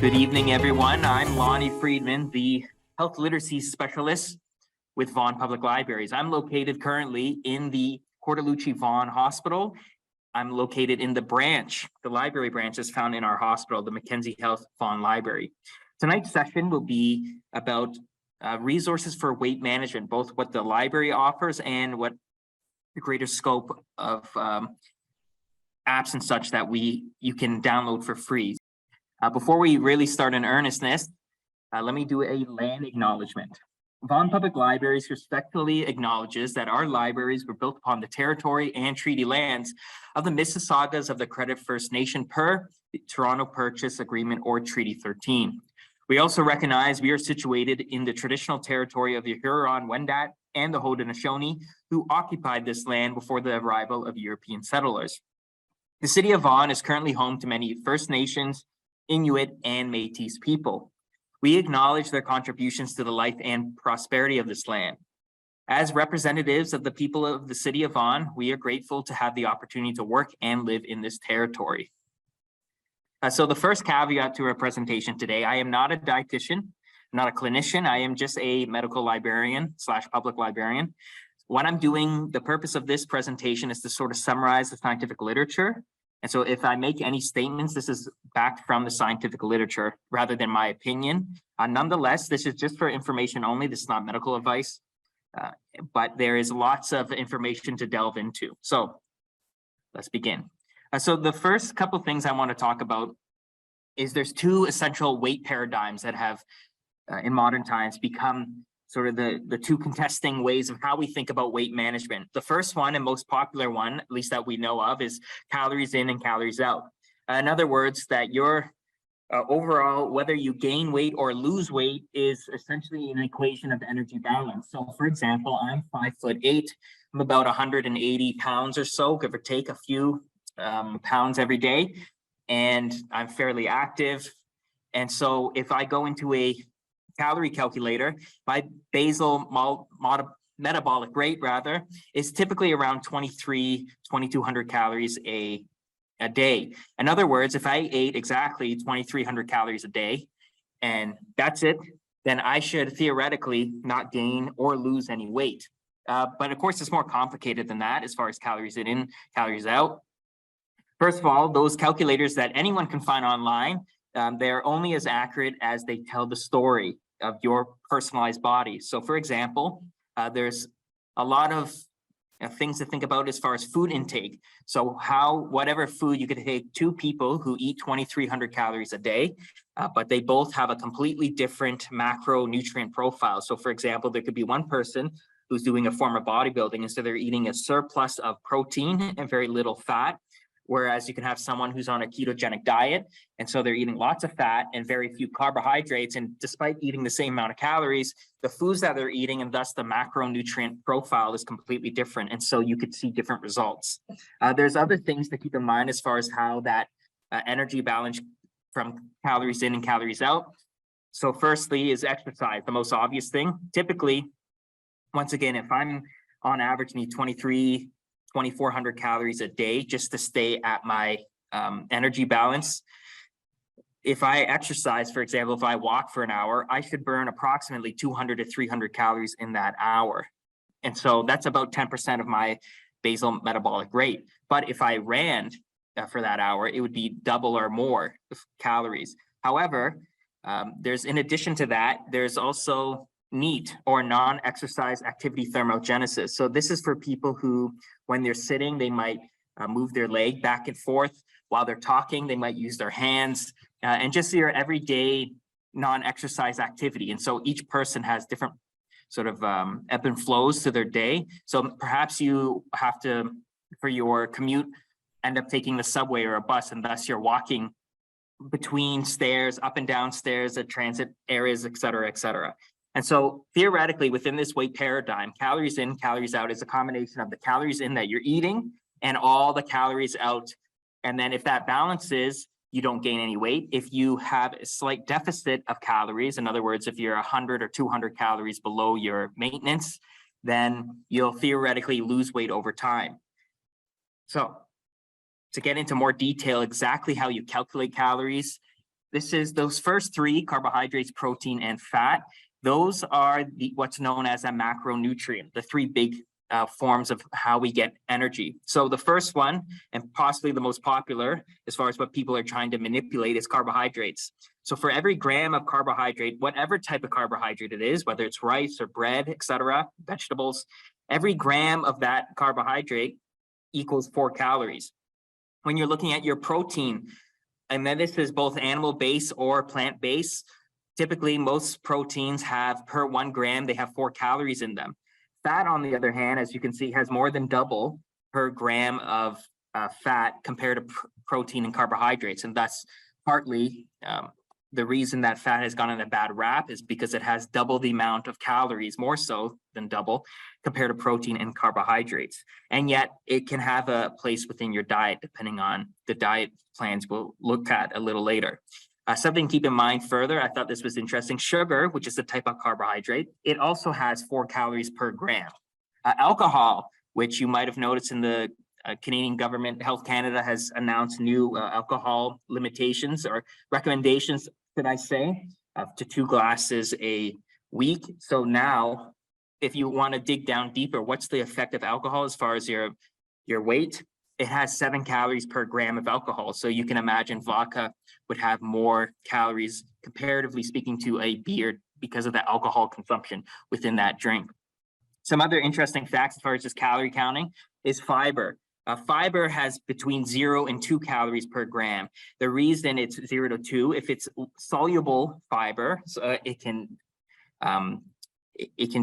Good evening, everyone. I'm Lonnie Friedman, the Health Literacies Specialist with Vaughan Public Libraries. I'm located currently in the Cortellucci Vaughan Hospital. I'm located in the branch, the library branch is found in our hospital, the Mackenzie Health Vaughan Library. Tonight's session will be about resources for weight management, both what the library offers and what the greater scope of apps and such that you can download for free. Before we really start in earnestness, let me do a land acknowledgement. Vaughan Public Libraries respectfully acknowledges that our libraries were built upon the territory and treaty lands of the Mississaugas of the Credit First Nation per the Toronto Purchase Agreement or Treaty 13. We also recognize we are situated in the traditional territory of the Huron-Wendat and the Haudenosaunee, who occupied this land before the arrival of European settlers. The city of Vaughan is currently home to many First Nations, Inuit, and Métis people. We acknowledge their contributions to the life and prosperity of this land. As representatives of the people of the city of Vaughan, we are grateful to have the opportunity to work and live in this territory. So the first caveat to our presentation today, I am not a dietitian, not a clinician. I am just a medical librarian / public librarian. What I'm doing, the purpose of this presentation is to sort of summarize the scientific literature. And so if I make any statements, this is backed from the scientific literature rather than my opinion. Nonetheless, this is just for information only. This is not medical advice, but there is lots of information to delve into. So let's begin. So the first couple of things I want to talk about is there's two essential weight paradigms that have in modern times become sort of the two contesting ways of how we think about weight management. The first one and most popular one, at least that we know of, is calories in and calories out. In other words, that your overall, whether you gain weight or lose weight, is essentially an equation of energy balance. So for example, I'm 5'8", I'm about 180 pounds or so, give or take a few pounds every day, and I'm fairly active. And so if I go into a calorie calculator, my basal metabolic rate is typically around 2,200 calories a day. In other words, if I ate exactly 2,300 calories a day and that's it, then I should theoretically not gain or lose any weight. But of course, it's more complicated than that as far as calories in, calories out. First of all, those calculators that anyone can find online, they're only as accurate as they tell the story of your personalized body. So for example, there's a lot of things to think about as far as food intake. So whatever food you could take two people who eat 2,300 calories a day, but they both have a completely different macronutrient profile. So for example, there could be one person who's doing a form of bodybuilding, and so they're eating a surplus of protein and very little fat. Whereas you can have someone who's on a ketogenic diet, and so they're eating lots of fat and very few carbohydrates. And despite eating the same amount of calories, the foods that they're eating and thus the macronutrient profile is completely different. And so you could see different results. There's other things to keep in mind as far as how that energy balance from calories in and calories out. So firstly is exercise, the most obvious thing. Typically, once again, if I'm on average need 2,400 calories a day just to stay at my energy balance. If I exercise, for example, if I walk for an hour, I should burn approximately 200 to 300 calories in that hour. And so that's about 10% of my basal metabolic rate. But if I ran for that hour, it would be double or more calories. However, in addition to that, there's also NEAT, or non-exercise activity thermogenesis. So this is for people who, when they're sitting, they might move their leg back and forth. While they're talking, they might use their hands, and just your everyday non-exercise activity. And so each person has different sort of ebb and flows to their day. So perhaps you have to, for your commute, end up taking the subway or a bus, and thus you're walking between stairs, up and down stairs at transit areas, et cetera, et cetera. And so theoretically, within this weight paradigm, calories in, calories out is a combination of the calories in that you're eating and all the calories out. And then if that balances, you don't gain any weight. If you have a slight deficit of calories, in other words, if you're 100 or 200 calories below your maintenance, then you'll theoretically lose weight over time. So to get into more detail, exactly how you calculate calories, this is those first three: carbohydrates, protein, and fat. Those are what's known as a macronutrient, the three big forms of how we get energy. So the first one, and possibly the most popular as far as what people are trying to manipulate, is carbohydrates. So for every gram of carbohydrate, whatever type of carbohydrate it is, whether it's rice or bread, etc., vegetables, every gram of that carbohydrate equals 4 calories. When you're looking at your protein, and then this is both animal-based or plant-based, typically most proteins have, per 1 gram, they have 4 calories in them. Fat, on the other hand, as you can see, has more than double per gram of fat compared to protein and carbohydrates. And that's partly the reason that fat has gotten a bad rap, is because it has double the amount of calories, more so than double, compared to protein and carbohydrates. And yet it can have a place within your diet, depending on the diet plans we'll look at a little later. Something to keep in mind further, I thought this was interesting. Sugar, which is a type of carbohydrate, it also has 4 calories per gram. Alcohol, which you might have noticed in the Canadian government, Health Canada has announced new alcohol limitations or recommendations, should I say, to 2 glasses a week. So now, if you want to dig down deeper, what's the effect of alcohol as far as your weight? It has 7 calories per gram of alcohol. So you can imagine vodka would have more calories, comparatively speaking, to a beer because of the alcohol consumption within that drink. Some other interesting facts as far as just calorie counting is fiber. Fiber has between 0 and 2 calories per gram. The reason it's 0 to 2, if it's soluble fiber, so it can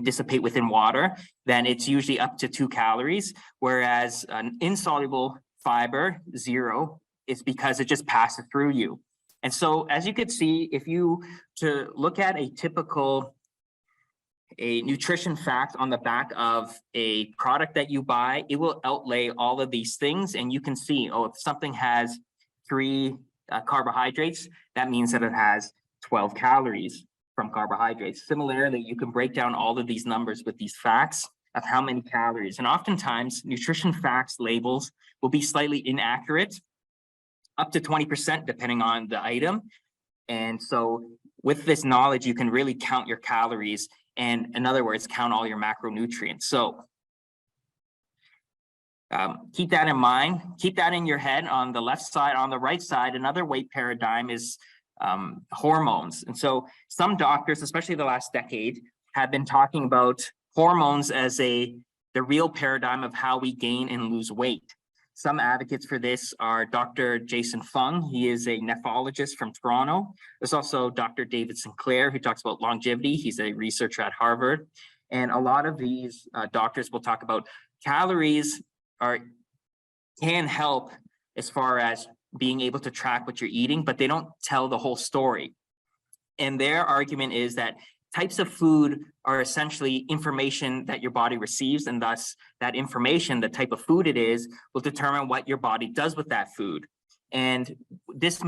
dissipate within water, then it's usually up to 2 calories, whereas an insoluble fiber, 0, is because it just passes through you. And so, as you can see, if you to look at a typical nutrition fact on the back of a product that you buy, it will outlay all of these things, and you can see, oh, if something has 3 carbohydrates, that means that it has 12 calories from carbohydrates. Similarly, you can break down all of these numbers with these facts of how many calories. And oftentimes, nutrition facts labels will be slightly inaccurate, up to 20%, depending on the item. And so with this knowledge, you can really count your calories, and in other words, count all your macronutrients. So keep that in mind, keep that in your head. On the left side, on the right side, another weight paradigm is hormones. And so some doctors, especially the last decade, have been talking about hormones as the real paradigm of how we gain and lose weight. Some advocates for this are Dr. Jason Fung. He is a nephrologist from Toronto. There's also Dr. David Sinclair, who talks about longevity. He's a researcher at Harvard. And a lot of these doctors will talk about calories can help as far as being able to track what you're eating, but they don't tell the whole story. And their argument is that types of food are essentially information that your body receives, and thus that information, the type of food it is, will determine what your body does with that food. And this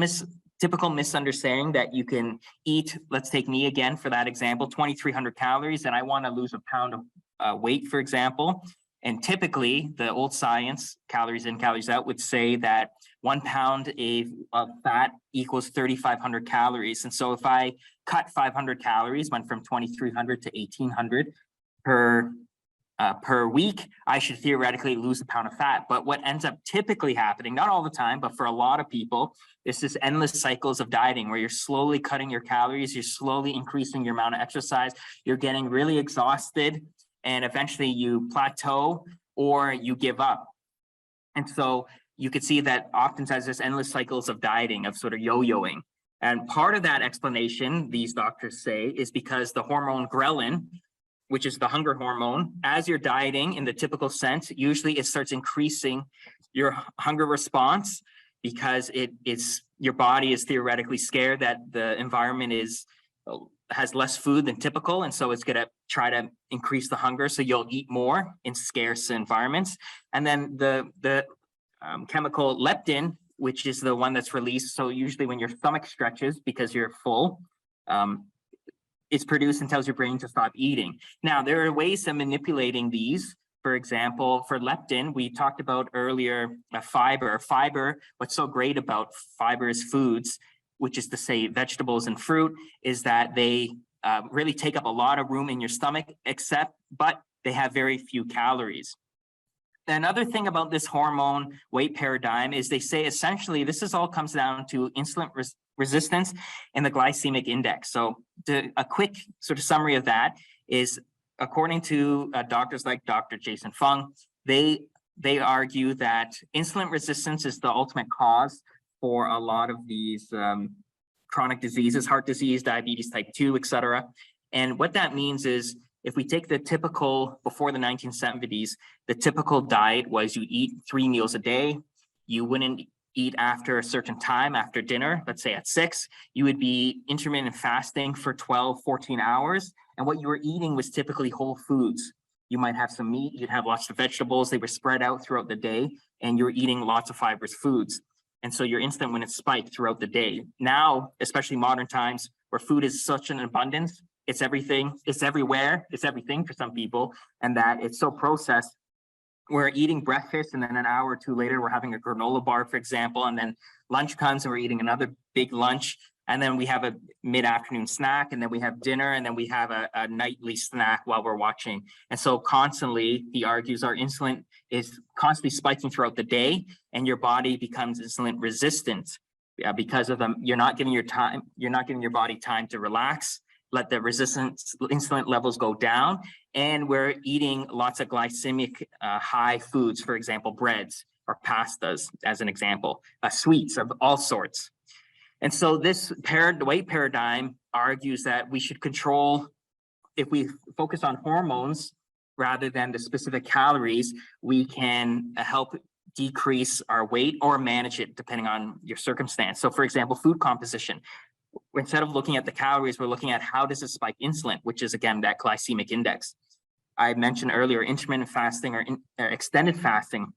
typical misunderstanding that you can eat, let's take me again for that example, 2,300 calories, and I want to lose a pound of weight, for example. And typically, the old science, calories in, calories out, would say that 1 pound of fat equals 3,500 calories. And so if I cut 500 calories, went from 2,300 to 1,800 per week, I should theoretically lose a pound of fat. But what ends up typically happening, not all the time, but for a lot of people, is this endless cycles of dieting where you're slowly cutting your calories, you're slowly increasing your amount of exercise, you're getting really exhausted, and eventually you plateau or you give up. And so you could see that oftentimes there's endless cycles of dieting, of sort of yo-yoing. And part of that explanation, these doctors say, is because the hormone ghrelin, which is the hunger hormone, as you're dieting in the typical sense, usually it starts increasing your hunger response because your body is theoretically scared that the environment has less food than typical, and so it's going to try to increase the hunger, so you'll eat more in scarce environments. And then the chemical leptin, which is the one that's released, so usually when your stomach stretches because you're full, it's produced and tells your brain to stop eating. Now, there are ways of manipulating these. For example, for leptin, we talked about earlier fiber. What's so great about fibrous foods which is to say vegetables and fruit, is that they really take up a lot of room in your stomach, but they have very few calories. Another thing about this hormone weight paradigm is they say essentially this all comes down to insulin resistance and the glycemic index. So a quick sort of summary of that is, according to doctors like Dr. Jason Fung, they argue that insulin resistance is the ultimate cause for a lot of these chronic diseases, heart disease, diabetes type 2, et cetera. And what that means is, if we take the typical, before the 1970s, the typical diet was you eat 3 meals a day. You wouldn't eat after a certain time, after dinner, let's say at 6. You would be intermittent fasting for 12, 14 hours. And what you were eating was typically whole foods. You might have some meat, you'd have lots of vegetables. They were spread out throughout the day, and you're eating lots of fibrous foods. And so your insulin wouldn't spike throughout the day. Now, especially modern times, where food is such an abundance, it's everything, it's everywhere, it's everything for some people, and that it's so processed. We're eating breakfast, and then an hour or two later, we're having a granola bar, for example, and then lunch comes and we're eating another big lunch, and then we have a mid-afternoon snack, and then we have dinner, and then we have a nightly snack while we're watching. And so constantly, he argues, our insulin is constantly spiking throughout the day, and your body becomes insulin resistant because of them. You're not giving your body time to relax, let the resistance insulin levels go down, and we're eating lots of glycemic high foods, for example, breads or pastas, as an example, sweets of all sorts. And so this weight paradigm argues that we should control, if we focus on hormones rather than the specific calories, we can help decrease our weight or manage it depending on your circumstance. So for example, food composition. Instead of looking at the calories, we're looking at how does it spike insulin, which is, again, that glycemic index. I mentioned earlier intermittent fasting or extended fasting.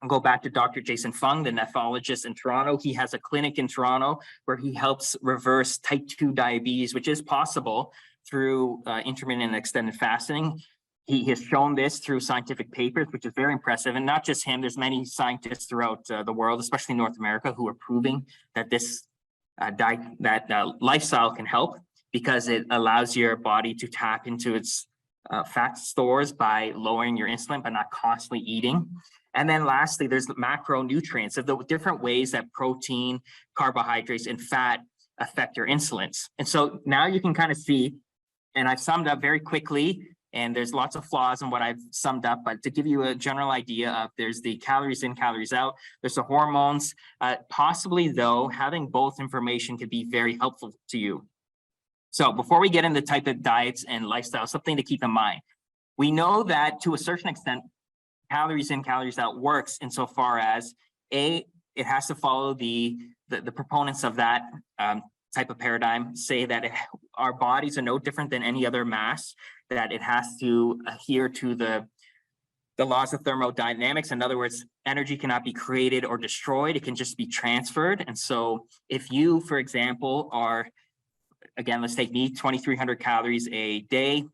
I'll go back to Dr. Jason Fung, the nephrologist in Toronto. He has a clinic in Toronto where he helps reverse type 2 diabetes, which is possible through intermittent and extended fasting. He has shown this through scientific papers, which is very impressive. And not just him, there's many scientists throughout the world, especially North America, who are proving that this lifestyle can help, because it allows your body to tap into its fat stores by lowering your insulin, but not constantly eating. And then lastly, there's the macronutrients of the different ways that protein, carbohydrates, and fat affect your insulins. And so now you can kind of see, and I've summed up very quickly, and there's lots of flaws in what I've summed up, but to give you a general idea of, there's the calories in, calories out, there's the hormones. Possibly though, having both information could be very helpful to you. So before we get into the type of diets and lifestyle, something to keep in mind. We know that to a certain extent, calories in, calories out works insofar as it has to follow the proponents of that type of paradigm say that our bodies are no different than any other mass, that it has to adhere to the laws of thermodynamics. In other words, energy cannot be created or destroyed, it can just be transferred. And so if you, for example, are, again, let's take me, 2,300 calories a day,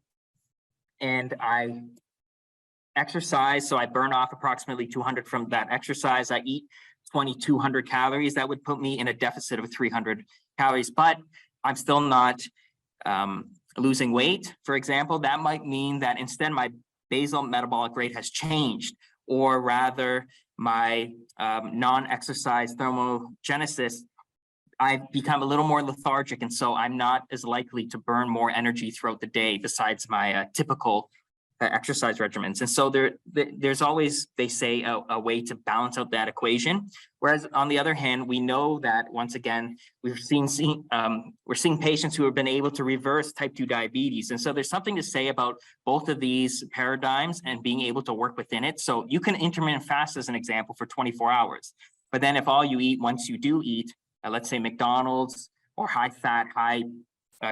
and I exercise, so I burn off approximately 200 from that exercise, I eat 2,200 calories, that would put me in a deficit of 300 calories, but I'm still not losing weight, for example. That might mean that instead my basal metabolic rate has changed, or rather my non-exercise thermogenesis, I've become a little more lethargic, and so I'm not as likely to burn more energy throughout the day besides my typical exercise regimens. And so there's always, they say, a way to balance out that equation. Whereas on the other hand, we know that once again, we're seeing patients who have been able to reverse type 2 diabetes. And so there's something to say about both of these paradigms and being able to work within it. So you can intermittent fast as an example for 24 hours. But then if all you eat, once you do eat, let's say McDonald's or high fat, high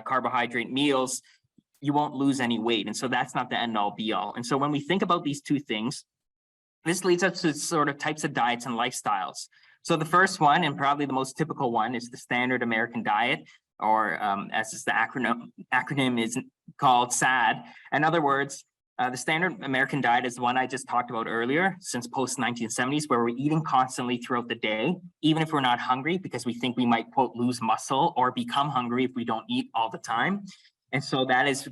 carbohydrate meals, you won't lose any weight. And so that's not the end all be all. And so when we think about these two things, this leads us to sort of types of diets and lifestyles. So the first one, and probably the most typical one, is the standard American diet, or as is the acronym is called SAD. In other words, The standard American diet is the one I just talked about earlier, since post-1970s, where we're eating constantly throughout the day, even if we're not hungry, because we think we might, quote, lose muscle or become hungry if we don't eat all the time. And so that is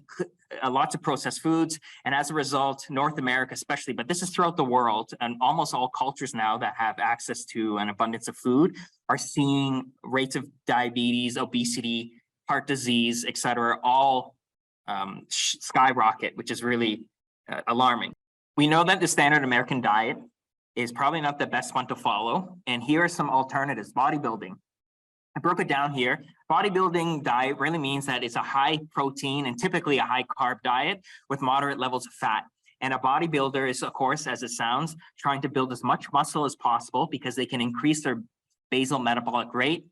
lots of processed foods. And as a result, North America especially, but this is throughout the world, and almost all cultures now that have access to an abundance of food are seeing rates of diabetes, obesity, heart disease, et cetera, all skyrocket, which is really alarming. We know that the standard American diet is probably not the best one to follow. And here are some alternatives. Bodybuilding. I broke it down here. Bodybuilding diet really means that it's a high protein and typically a high carb diet with moderate levels of fat. And a bodybuilder is, of course, as it sounds, trying to build as much muscle as possible because they can increase their basal metabolic rate.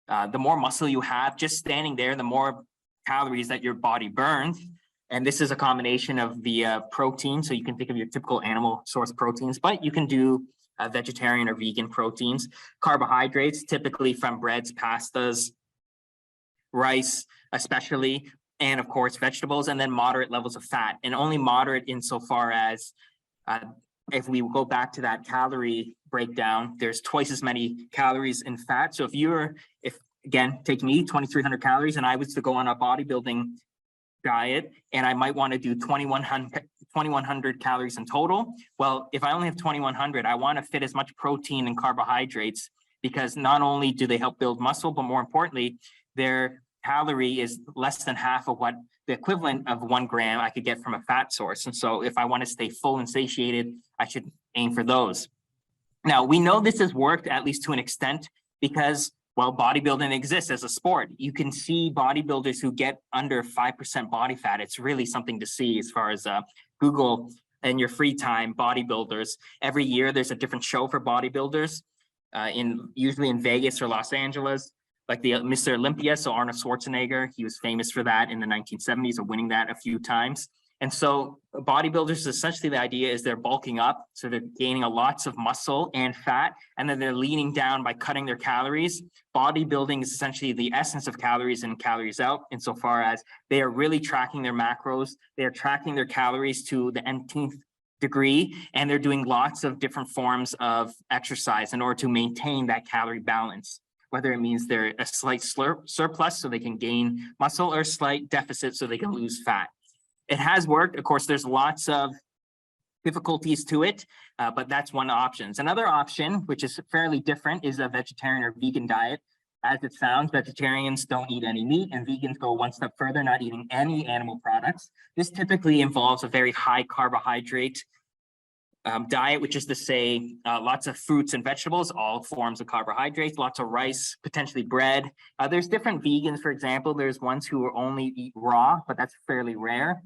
The more muscle you have, just standing there, the more calories that your body burns. And this is a combination of the protein. So you can think of your typical animal source proteins, but you can do vegetarian or vegan proteins. Carbohydrates, typically from breads, pastas, rice, especially, and of course, vegetables, and then moderate levels of fat. And only moderate insofar as if we go back to that calorie breakdown, there's twice as many calories in fat. So if again, take me 2,300 calories and I was to go on a bodybuilding diet and I might want to do 2,100 calories in total. Well, if I only have 2,100, I want to fit as much protein and carbohydrates because not only do they help build muscle, but more importantly, their calorie is less than half of what the equivalent of 1 gram I could get from a fat source. And so if I want to stay full and satiated, I should aim for those. Now, we know this has worked at least to an extent because, well, bodybuilding exists as a sport. You can see bodybuilders who get under 5% body fat. It's really something to see as far as Google in your free time bodybuilders. Every year there's a different show for bodybuilders usually in Vegas or Los Angeles, like the Mr. Olympia. So Arnold Schwarzenegger, he was famous for that in the 1970s of winning that a few times. And so bodybuilders, essentially the idea is they're bulking up. So they're gaining lots of muscle and fat, and then they're leaning down by cutting their calories. Bodybuilding is essentially the essence of calories in, calories out, insofar as they are really tracking their macros. They're tracking their calories to the nth degree, and they're doing lots of different forms of exercise in order to maintain that calorie balance, whether it means they're a slight surplus so they can gain muscle or a slight deficit so they can lose fat. It has worked. Of course, there's lots of difficulties to it, but that's one option. Another option, which is fairly different, is a vegetarian or vegan diet. As it sounds, vegetarians don't eat any meat and vegans go one step further, not eating any animal products. This typically involves a very high carbohydrate diet, which is to say lots of fruits and vegetables, all forms of carbohydrates, lots of rice, potentially bread. There's different vegans, for example. There's ones who only eat raw, but that's fairly rare.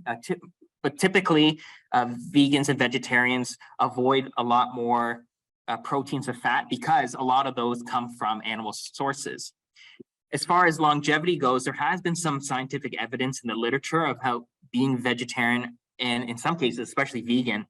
But typically, vegans and vegetarians avoid a lot more proteins of fat because a lot of those come from animal sources. As far as longevity goes, there has been some scientific evidence in the literature of how being vegetarian, and in some cases, especially vegan,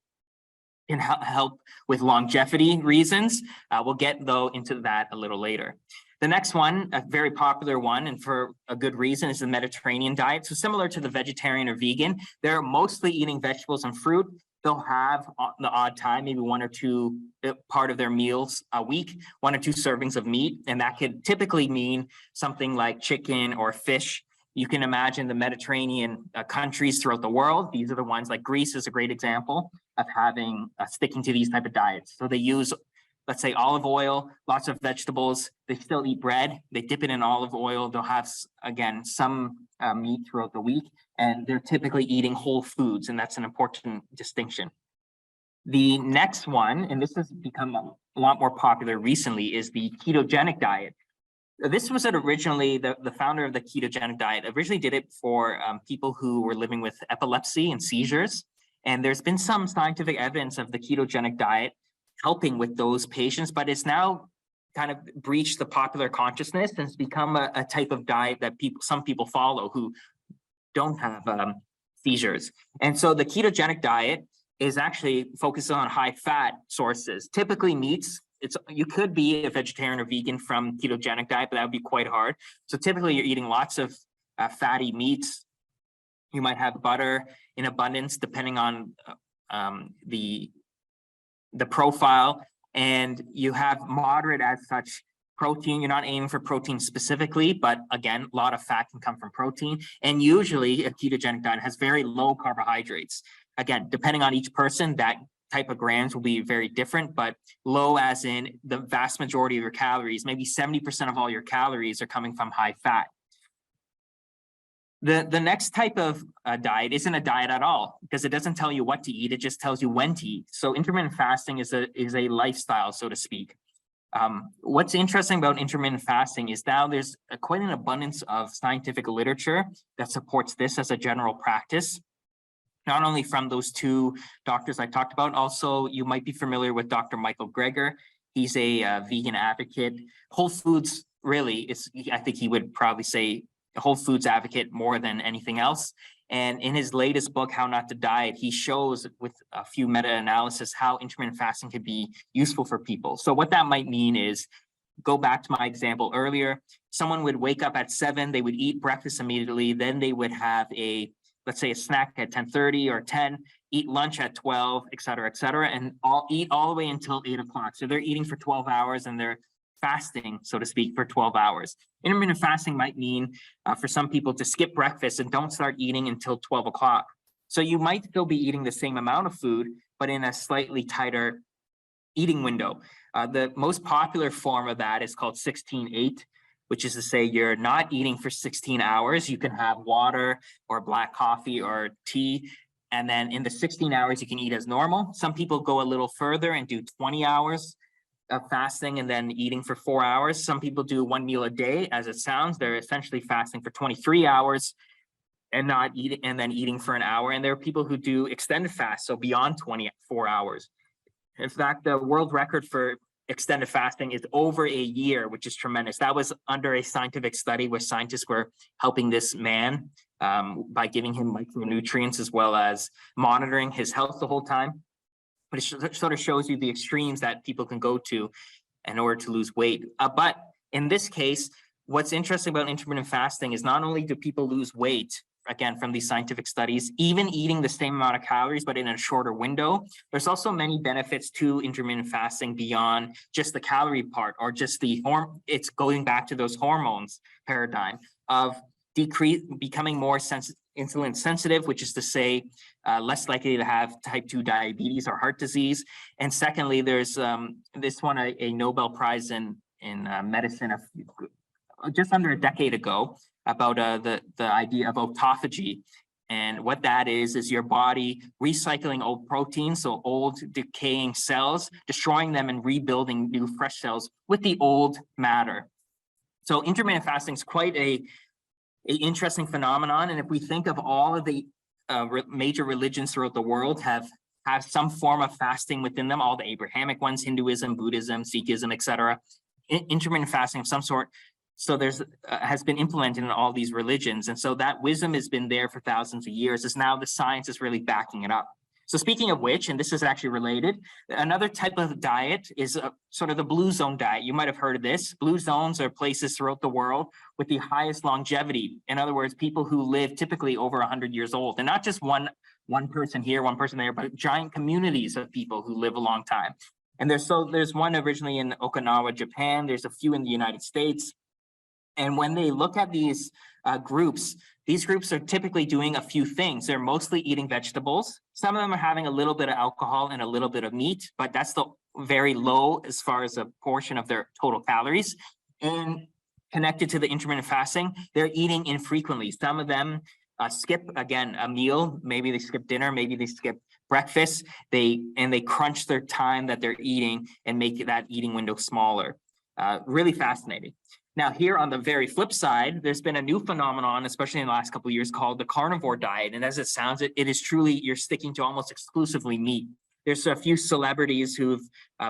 can help with longevity reasons. We'll get, though, into that a little later. The next one, a very popular one, and for a good reason, is the Mediterranean diet. So similar to the vegetarian or vegan, they're mostly eating vegetables and fruit. They'll have the odd time, maybe 1 or 2 part of their meals a week, 1 or 2 servings of meat. And that could typically mean something like chicken or fish. You can imagine the Mediterranean countries throughout the world. These are the ones, like Greece is a great example of having sticking to these type of diets. So they use, let's say, olive oil, lots of vegetables. They still eat bread. They dip it in olive oil. They'll have, again, some meat throughout the week, and they're typically eating whole foods, and that's an important distinction. The next one, and this has become a lot more popular recently, is the ketogenic diet. This was originally, the founder of the ketogenic diet originally did it for people who were living with epilepsy and seizures. And there's been some scientific evidence of the ketogenic diet helping with those patients, but it's now kind of breached the popular consciousness and it's become a type of diet that some people follow who don't have seizures. And so the ketogenic diet is actually focused on high fat sources, typically meats. You could be a vegetarian or vegan from ketogenic diet, but that would be quite hard. So typically you're eating lots of fatty meats, You might have butter in abundance, depending on the profile, and you have moderate as such protein. You're not aiming for protein specifically, but again, a lot of fat can come from protein. And usually a ketogenic diet has very low carbohydrates. Again, depending on each person, that type of grams will be very different, but low as in the vast majority of your calories, maybe 70% of all your calories are coming from high fat. The next type of diet isn't a diet at all, because it doesn't tell you what to eat, it just tells you when to eat. So intermittent fasting is a lifestyle, so to speak. What's interesting about intermittent fasting is now there's quite an abundance of scientific literature that supports this as a general practice. Not only from those two doctors I talked about, also you might be familiar with Dr. Michael Greger. He's a vegan advocate. Whole Foods, really, I think he would probably say Whole Foods advocate more than anything else. And in his latest book, How Not to Diet, he shows with a few meta-analysis how intermittent fasting could be useful for people. So what that might mean is, go back to my example earlier, someone would wake up at 7, they would eat breakfast immediately, then they would have let's say a snack at 10:30 or 10, eat lunch at 12, et cetera, and eat all the way until 8 o'clock. So they're eating for 12 hours and they're fasting, so to speak, for 12 hours. Intermittent fasting might mean for some people to skip breakfast and don't start eating until 12 o'clock. So you might still be eating the same amount of food, but in a slightly tighter eating window. The most popular form of that is called 16-8, which is to say you're not eating for 16 hours. You can have water or black coffee or tea, and then in the 16 hours, you can eat as normal. Some people go a little further and do 20 hours of fasting and then eating for 4 hours. Some people do one meal a day. As it sounds, they're essentially fasting for 23 hours and not eating, and then eating for an hour. And there are people who do extended fast, so beyond 24 hours. In fact, the world record for extended fasting is over a year, which is tremendous. That was under a scientific study where scientists were helping this man by giving him micronutrients as well as monitoring his health the whole time. But it sort of shows you the extremes that people can go to in order to lose weight. But in this case, what's interesting about intermittent fasting is not only do people lose weight, again, from these scientific studies, even eating the same amount of calories, but in a shorter window, there's also many benefits to intermittent fasting beyond just the calorie part or just it's going back to those hormones paradigm of becoming more insulin sensitive, which is to say less likely to have type 2 diabetes or heart disease. And secondly, there's this one, a Nobel Prize in medicine just under a decade ago, about the idea of autophagy. And what that is your body recycling old proteins, so old decaying cells, destroying them and rebuilding new fresh cells with the old matter. So intermittent fasting is quite a interesting phenomenon. And if we think of all of the major religions throughout the world have some form of fasting within them, all the Abrahamic ones, Hinduism, Buddhism, Sikhism, etc., intermittent fasting of some sort. So there's has been implemented in all these religions. And so that wisdom has been there for thousands of years. It's now the science is really backing it up. So speaking of which, and this is actually related, another type of diet is sort of the blue zone diet. You might have heard of this. Blue zones are places throughout the world with the highest longevity. In other words, people who live typically over 100 years old, and not just one person here, one person there, but giant communities of people who live a long time. And there's one originally in Okinawa, Japan. There's a few in the United States. And when they look at these groups are typically doing a few things. They're mostly eating vegetables. Some of them are having a little bit of alcohol and a little bit of meat, but that's the very low as far as a portion of their total calories. And connected to the intermittent fasting, they're eating infrequently. Some of them skip, again, a meal. Maybe they skip dinner, maybe they skip breakfast. They crunch their time that they're eating and make that eating window smaller. Really fascinating. Now, here on the very flip side, there's been a new phenomenon, especially in the last couple of years, called the carnivore diet. And as it sounds, it is truly, you're sticking to almost exclusively meat. There's a few celebrities who've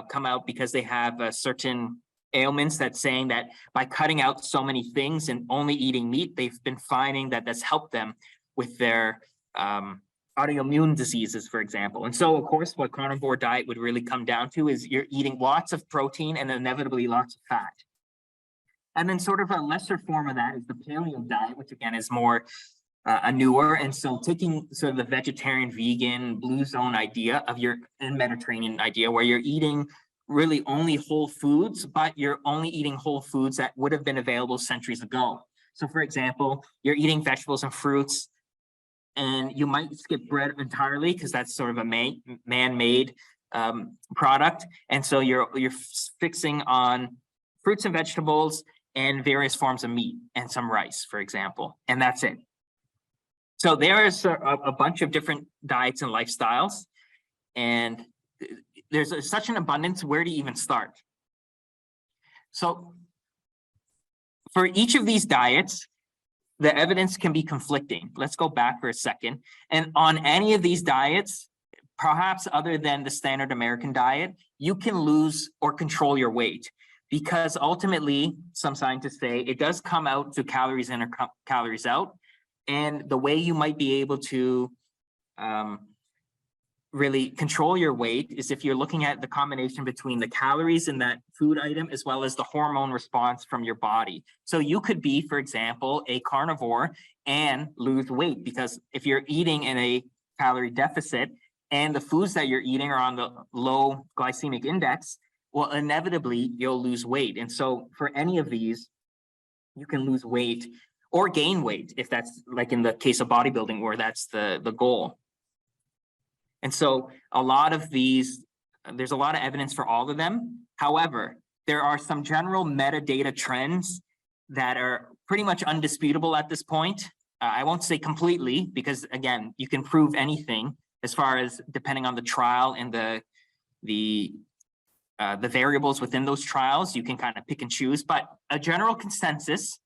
come out because they have certain ailments that's saying that by cutting out so many things and only eating meat, they've been finding that that's helped them with their autoimmune diseases, for example. And so, of course, what carnivore diet would really come down to is you're eating lots of protein and inevitably lots of fat. And then sort of a lesser form of that is the paleo diet, which again is more a newer. And so taking sort of the vegetarian, vegan, blue zone idea of and Mediterranean idea where you're eating really only whole foods, but you're only eating whole foods that would have been available centuries ago. So for example, you're eating vegetables and fruits, and you might skip bread entirely because that's sort of a man-made product. And so you're fixing on fruits and vegetables and various forms of meat and some rice, for example, and that's it. So there's a bunch of different diets and lifestyles, and there's such an abundance. Where do you even start? So for each of these diets, the evidence can be conflicting. Let's go back for a second. And on any of these diets, perhaps other than the standard American diet, you can lose or control your weight, because ultimately, some scientists say it does come out to calories in or calories out. And the way you might be able to really control your weight is if you're looking at the combination between the calories in that food item as well as the hormone response from your body. So you could be, for example, a carnivore and lose weight, because if you're eating in a calorie deficit and the foods that you're eating are on the low glycemic index, well, inevitably you'll lose weight. And so for any of these, you can lose weight or gain weight if that's like in the case of bodybuilding, where that's the goal. And so a lot of these, there's a lot of evidence for all of them. However, there are some general metadata trends that are pretty much undisputable at this point. I won't say completely, because again, you can prove anything as far as depending on the trial and the variables within those trials, you can kind of pick and choose. But a general consensus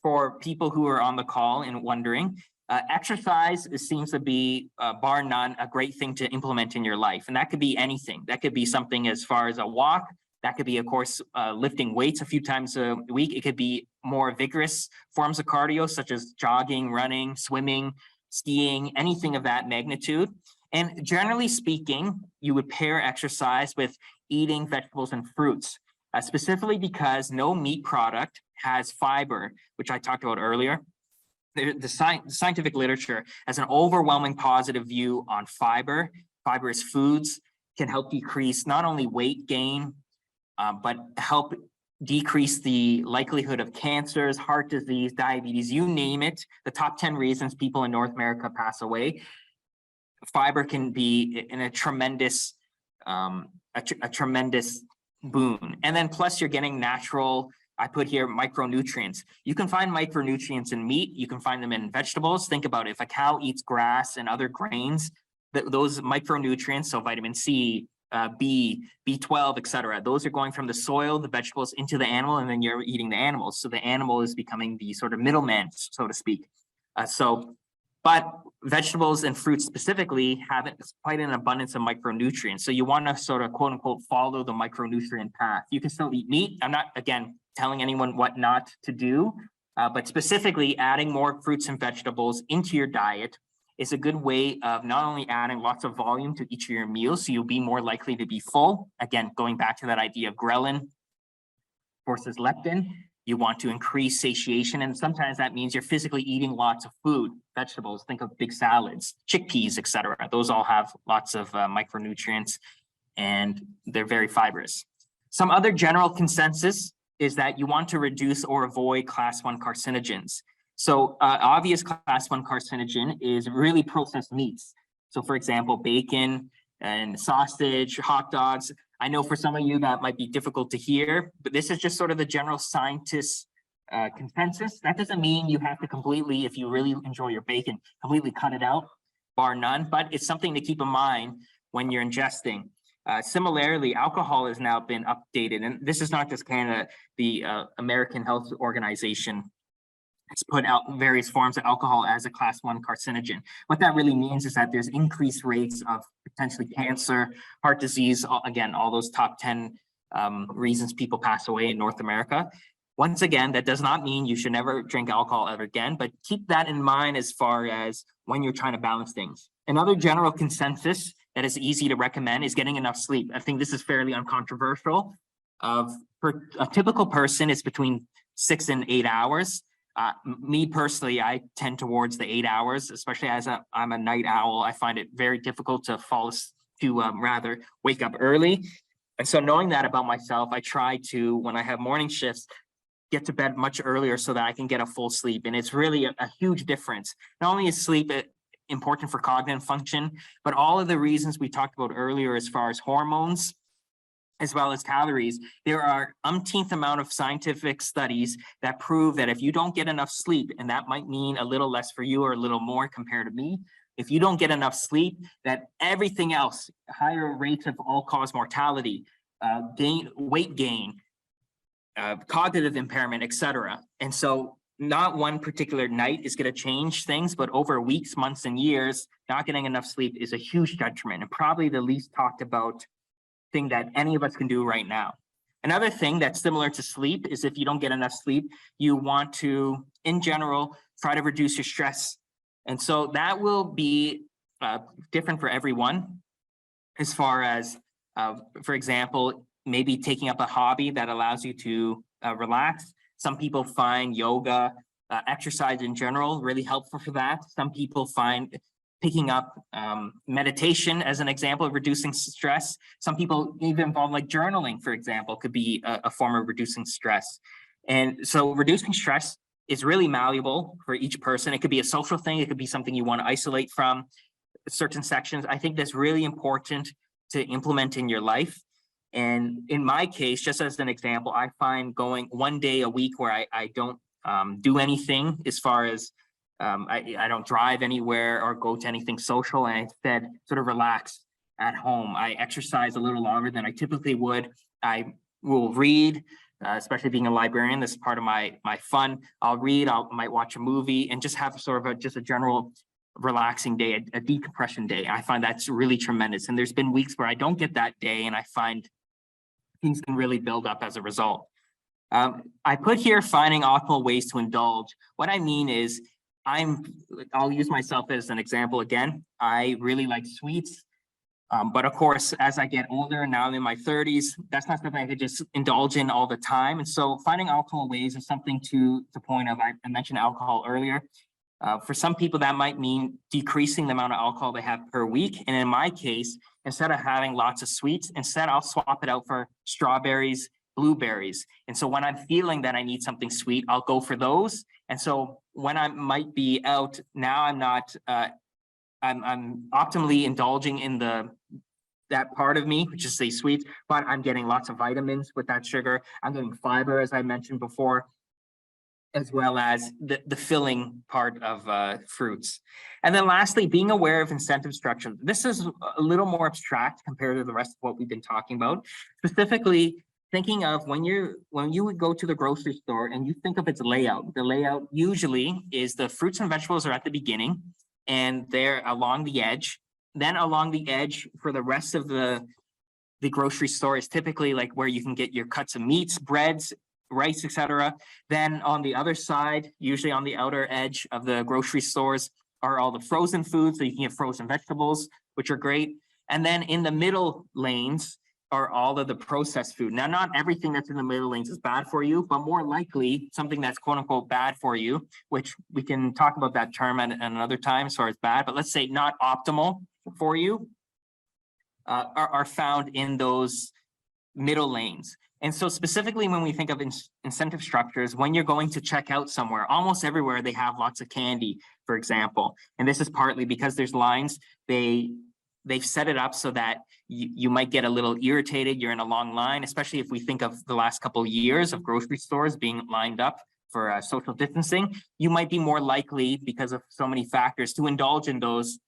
for people who are on the call and wondering, exercise seems to be, bar none, a great thing to implement in your life. And that could be anything. That could be something as far as a walk. That could be, of course, lifting weights a few times a week. It could be more vigorous forms of cardio, such as jogging, running, swimming, skiing, anything of that magnitude. And generally speaking, you would pair exercise with eating vegetables and fruits, specifically because no meat product has fiber, which I talked about earlier. The scientific literature has an overwhelming positive view on fiber. Fibrous foods can help decrease not only weight gain, but help decrease the likelihood of cancers, heart disease, diabetes, you name it. The top 10 reasons people in North America pass away. Fiber can be in a tremendous boon. And then plus you're getting natural, I put here micronutrients. You can find micronutrients in meat. You can find them in vegetables. Think about it. If a cow eats grass and other grains, those micronutrients, so vitamin C, B, B12, etc., those are going from the soil, the vegetables into the animal, and then you're eating the animals. So the animal is becoming the sort of middleman, so to speak. But vegetables and fruits specifically have quite an abundance of micronutrients. So you want to sort of quote unquote follow the micronutrient path. You can still eat meat. I'm not, again, telling anyone what not to do, but specifically adding more fruits and vegetables into your diet is a good way of not only adding lots of volume to each of your meals, so you'll be more likely to be full. Again, going back to that idea of ghrelin versus leptin, you want to increase satiation, and sometimes that means you're physically eating lots of food, vegetables, think of big salads, chickpeas, etc. Those all have lots of micronutrients, and they're very fibrous. Some other general consensus is that you want to reduce or avoid class 1 carcinogens. So obvious class 1 carcinogen is really processed meats. So for example, bacon and sausage, hot dogs. I know for some of you that might be difficult to hear, but this is just sort of the general scientist consensus. That doesn't mean you have to completely, if you really enjoy your bacon, completely cut it out, bar none, but it's something to keep in mind when you're ingesting. Similarly, alcohol has now been updated, and this is not just Canada, the American Health Organization has put out various forms of alcohol as a class 1 carcinogen. What that really means is that there's increased rates of potentially cancer, heart disease, again, all those top 10 reasons people pass away in North America. Once again, that does not mean you should never drink alcohol ever again, but keep that in mind as far as when you're trying to balance things. Another general consensus that is easy to recommend is getting enough sleep. I think this is fairly uncontroversial. For a typical person, it's between 6 and 8 hours. Me personally, I tend towards the 8 hours, especially as I'm a night owl. I find it very difficult to rather wake up early. And so knowing that about myself, I try to, when I have morning shifts, get to bed much earlier so that I can get a full sleep. And it's really a huge difference. Not only is sleep important for cognitive function, but all of the reasons we talked about earlier as far as hormones, as well as calories, there are umpteenth amount of scientific studies that prove that if you don't get enough sleep, and that might mean a little less for you or a little more compared to me, if you don't get enough sleep, that everything else, higher rates of all-cause mortality, weight gain, cognitive impairment, etc. And so not one particular night is going to change things, but over weeks, months, and years, not getting enough sleep is a huge detriment and probably the least talked about thing that any of us can do right now. Another thing that's similar to sleep is if you don't get enough sleep, you want to, in general, try to reduce your stress. And so that will be different for everyone as far as, for example, maybe taking up a hobby that allows you to relax. Some people find yoga, exercise in general, really helpful for that. Some people find picking up meditation as an example of reducing stress. Some people even involve like journaling, for example, could be a form of reducing stress. And so reducing stress is really malleable for each person. It could be a social thing. It could be something you want to isolate from certain sections. I think that's really important to implement in your life. And in my case, just as an example, I find going 1 day a week where I don't do anything as far as I don't drive anywhere or go to anything social, and I instead sort of relax at home. I exercise a little longer than I typically would. I will read, especially being a librarian. This is part of my fun. I'll read, might watch a movie, and just have sort of just a general relaxing day, a decompression day. I find that's really tremendous. And there's been weeks where I don't get that day, and I find things can really build up as a result. I put here finding optimal ways to indulge. What I mean is, I'll use myself as an example again. I really like sweets, but of course, as I get older, now I'm in my 30s, that's not something I could just indulge in all the time. And so finding optimal ways is something to the point of, I mentioned alcohol earlier. For some people, that might mean decreasing the amount of alcohol they have per week. And in my case, instead of having lots of sweets, instead I'll swap it out for strawberries, blueberries. And so when I'm feeling that I need something sweet, I'll go for those. And so when I might be out, now I'm not, I'm optimally indulging in that part of me, which is say sweets, but I'm getting lots of vitamins with that sugar. I'm getting fiber, as I mentioned before, as well as the filling part of fruits. And then lastly, being aware of incentive structure. This is a little more abstract compared to the rest of what we've been talking about. Specifically, thinking of when you would go to the grocery store and you think of its layout. The layout usually is the fruits and vegetables are at the beginning and they're along the edge. Then along the edge for the rest of the grocery store is typically like where you can get your cuts of meats, breads, rice, etc. Then on the other side, usually on the outer edge of the grocery stores, are all the frozen foods, so you can get frozen vegetables, which are great. And then in the middle lanes are all of the processed food. Now, not everything that's in the middle lanes is bad for you, but more likely something that's quote unquote bad for you, which we can talk about that term at another time as far as bad, but let's say not optimal for you, are found in those middle lanes. And so specifically when we think of incentive structures, when you're going to check out somewhere, almost everywhere they have lots of candy, for example. And this is partly because there's lines, they've set it up so that you might get a little irritated. You're in a long line, especially if we think of the last couple of years of grocery stores being lined up for social distancing. You might be more likely, because of so many factors, to indulge in those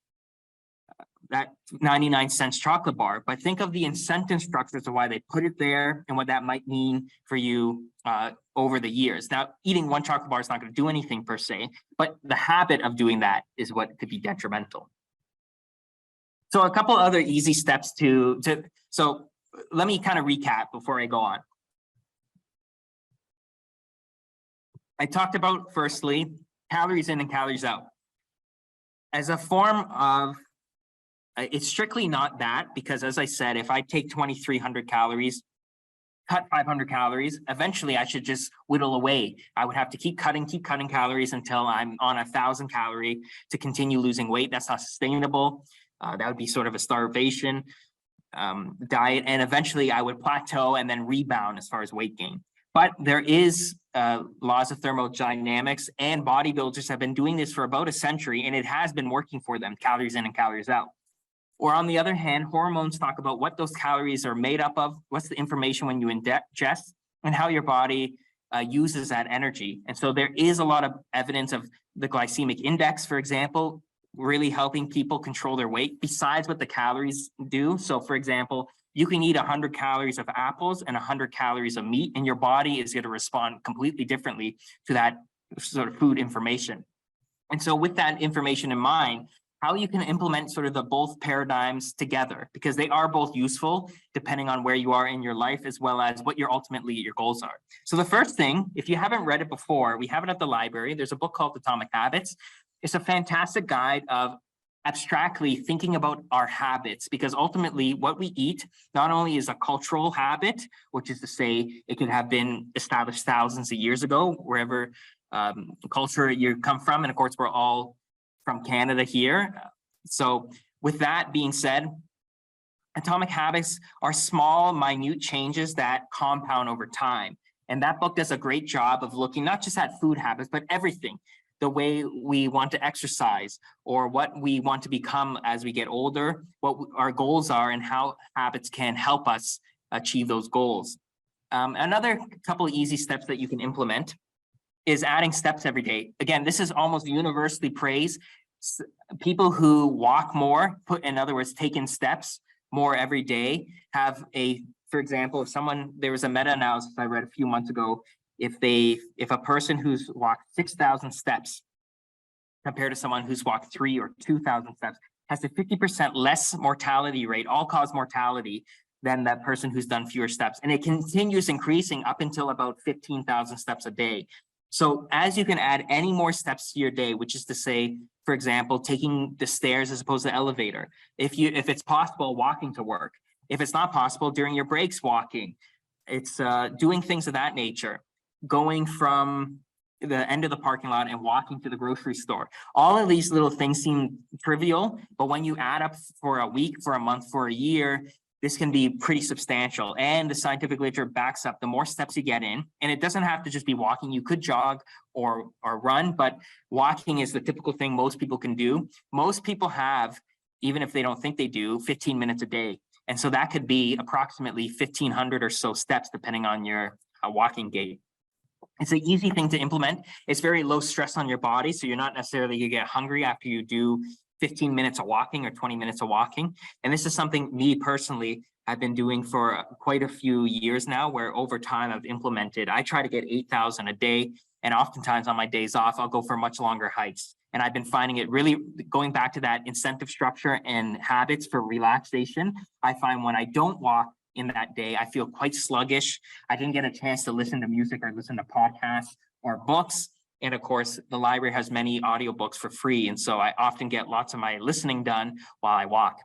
that 99-cent chocolate bar. But think of the incentive structures of why they put it there and what that might mean for you over the years. Now, eating one chocolate bar is not going to do anything per se, but the habit of doing that is what could be detrimental. So a couple other easy steps so let me kind of recap before I go on. I talked about, firstly, calories in and calories out. As a form of, it's strictly not that, because as I said, if I take 2,300 calories cut 500 calories. Eventually, I should just whittle away. I would have to keep cutting calories until I'm on 1,000 calorie to continue losing weight. That's not sustainable. That would be sort of a starvation diet. And eventually I would plateau and then rebound as far as weight gain. But there is laws of thermodynamics, and bodybuilders have been doing this for about a century, and it has been working for them, calories in and calories out. Or on the other hand, hormones talk about what those calories are made up of, what's the information when you ingest, and how your body uses that energy. And so there is a lot of evidence of the glycemic index, for example, really helping people control their weight besides what the calories do. So for example, you can eat 100 calories of apples and 100 calories of meat, and your body is going to respond completely differently to that sort of food information. And so with that information in mind, how you can implement sort of the both paradigms together, because they are both useful depending on where you are in your life, as well as what your goals are. So the first thing, if you haven't read it before, we have it at the library. There's a book called Atomic Habits. It's a fantastic guide of abstractly thinking about our habits, because ultimately what we eat not only is a cultural habit, which is to say it could have been established thousands of years ago, wherever culture you come from. And of course, we're all from Canada here. So with that being said, atomic habits are small, minute changes that compound over time. And that book does a great job of looking not just at food habits, but everything. The way we want to exercise, or what we want to become as we get older, what our goals are, and how habits can help us achieve those goals. Another couple of easy steps that you can implement is adding steps every day. Again, this is almost universally praised. People who walk more, in other words, take in steps more every day, have for example, there was a meta-analysis I read a few months ago. If a person who's walked 6,000 steps compared to someone who's walked 3,000 or 2,000 steps has a 50% less mortality rate, all-cause mortality, than that person who's done fewer steps. And it continues increasing up until about 15,000 steps a day. So as you can add any more steps to your day, which is to say, for example, taking the stairs as opposed to the elevator. If it's possible, walking to work. If it's not possible, during your breaks, walking. It's doing things of that nature. Going from the end of the parking lot and walking to the grocery store. All of these little things seem trivial, but when you add up for a week, for a month, for a year, this can be pretty substantial. And the scientific literature backs up the more steps you get in, and it doesn't have to just be walking. You could jog or run, but walking is the typical thing most people can do. Most people have, even if they don't think they do, 15 minutes a day. And so that could be approximately 1,500 or so steps, depending on your walking gait. It's an easy thing to implement. It's very low stress on your body, so you're not necessarily going to get hungry after you do 15 minutes of walking or 20 minutes of walking. And this is something me personally I've been doing for quite a few years now, where over time I've implemented. I try to get 8,000 a day, and oftentimes on my days off, I'll go for much longer hikes. And I've been finding it really, going back to that incentive structure and habits for relaxation, I find when I don't walk in that day, I feel quite sluggish. I didn't get a chance to listen to music or listen to podcasts or books. And of course, the library has many audiobooks for free. And so I often get lots of my listening done while I walk.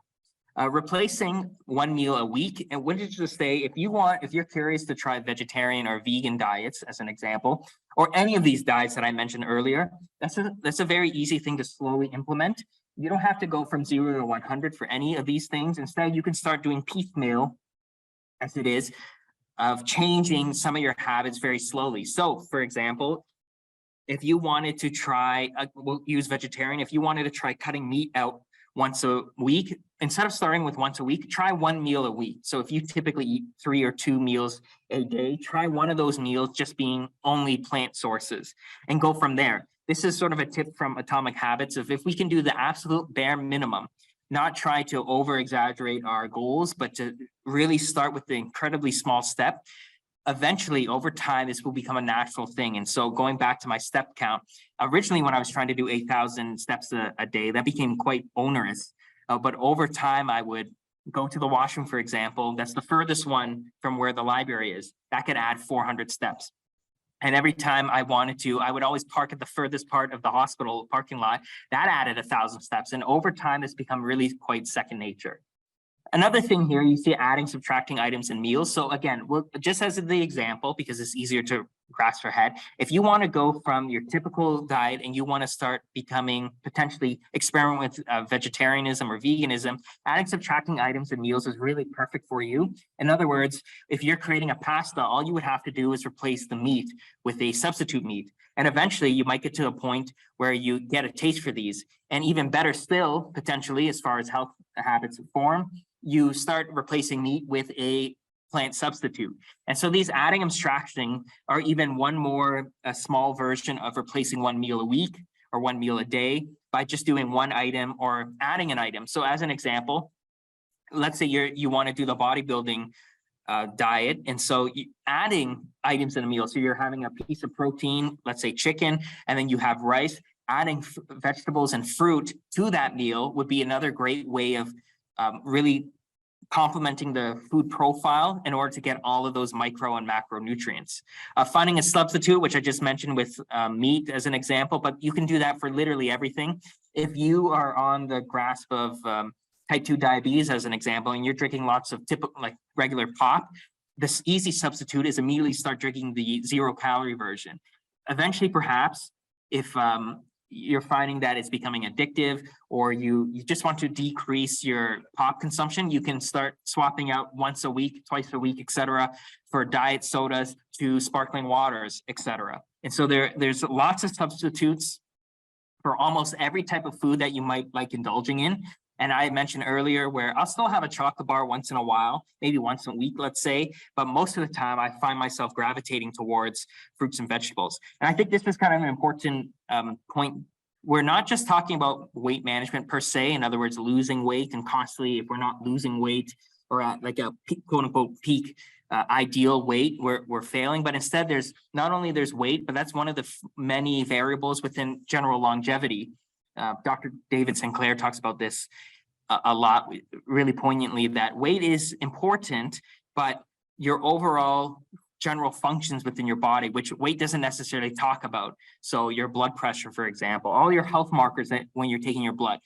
Replacing one meal a week. And what did you say, if you're curious to try vegetarian or vegan diets, as an example, or any of these diets that I mentioned earlier, that's a very easy thing to slowly implement. You don't have to go from 0 to 100 for any of these things. Instead, you can start doing piecemeal, as it is, of changing some of your habits very slowly. So for example, if you wanted to try, we'll use vegetarian, if you wanted to try cutting meat out once a week, instead of starting with once a week, try one meal a week. So if you typically eat 3 or 2 meals a day, try one of those meals just being only plant sources and go from there. This is sort of a tip from Atomic Habits of if we can do the absolute bare minimum, not try to over exaggerate our goals, but to really start with the incredibly small step. Eventually, over time, this will become a natural thing. And so going back to my step count, originally when I was trying to do 8,000 steps a day, that became quite onerous. But over time, I would go to the washroom, for example. That's the furthest one from where the library is. That could add 400 steps. And every time I wanted to, I would always park at the furthest part of the hospital parking lot. That added 1,000 steps. And over time, it's become really quite second nature. Another thing here, you see adding, subtracting items in meals. So again, well, just as the example, because it's easier to grasp your head, if you want to go from your typical diet and you want to start becoming potentially experiment with vegetarianism or veganism, adding, subtracting items in meals is really perfect for you. In other words, if you're creating a pasta, all you would have to do is replace the meat with a substitute meat. And eventually you might get to a point where you get a taste for these. And even better still, potentially, as far as health habits form, you start replacing meat with a plant substitute. And so these adding and subtracting are even a small version of replacing one meal a week or one meal a day by just doing one item or adding an item. So as an example, let's say you want to do the bodybuilding diet. And so adding items in a meal. So you're having a piece of protein, let's say chicken, and then you have rice. Adding vegetables and fruit to that meal would be another great way of really complementing the food profile in order to get all of those micro and macronutrients. Finding a substitute, which I just mentioned with meat as an example, but you can do that for literally everything. If you are on the grasp of type 2 diabetes as an example, and you're drinking lots of typical like regular pop, this easy substitute is immediately start drinking the 0-calorie version. Eventually, perhaps, if you're finding that it's becoming addictive or you just want to decrease your pop consumption, you can start swapping out once a week, twice a week, etc., for diet sodas to sparkling waters, etc. And so there's lots of substitutes for almost every type of food that you might like indulging in. And I mentioned earlier where I'll still have a chocolate bar once in a while, maybe once a week, let's say, but most of the time I find myself gravitating towards fruits and vegetables. And I think this is kind of an important point. We're not just talking about weight management per se, in other words, losing weight, and constantly, if we're not losing weight or at like a peak, quote unquote peak ideal weight, we're failing, but instead there's weight, but that's one of the many variables within general longevity. Dr. David Sinclair talks about this a lot, really poignantly, that weight is important, but your overall general functions within your body, which weight doesn't necessarily talk about. So your blood pressure, for example, all your health markers that when you're taking your blood,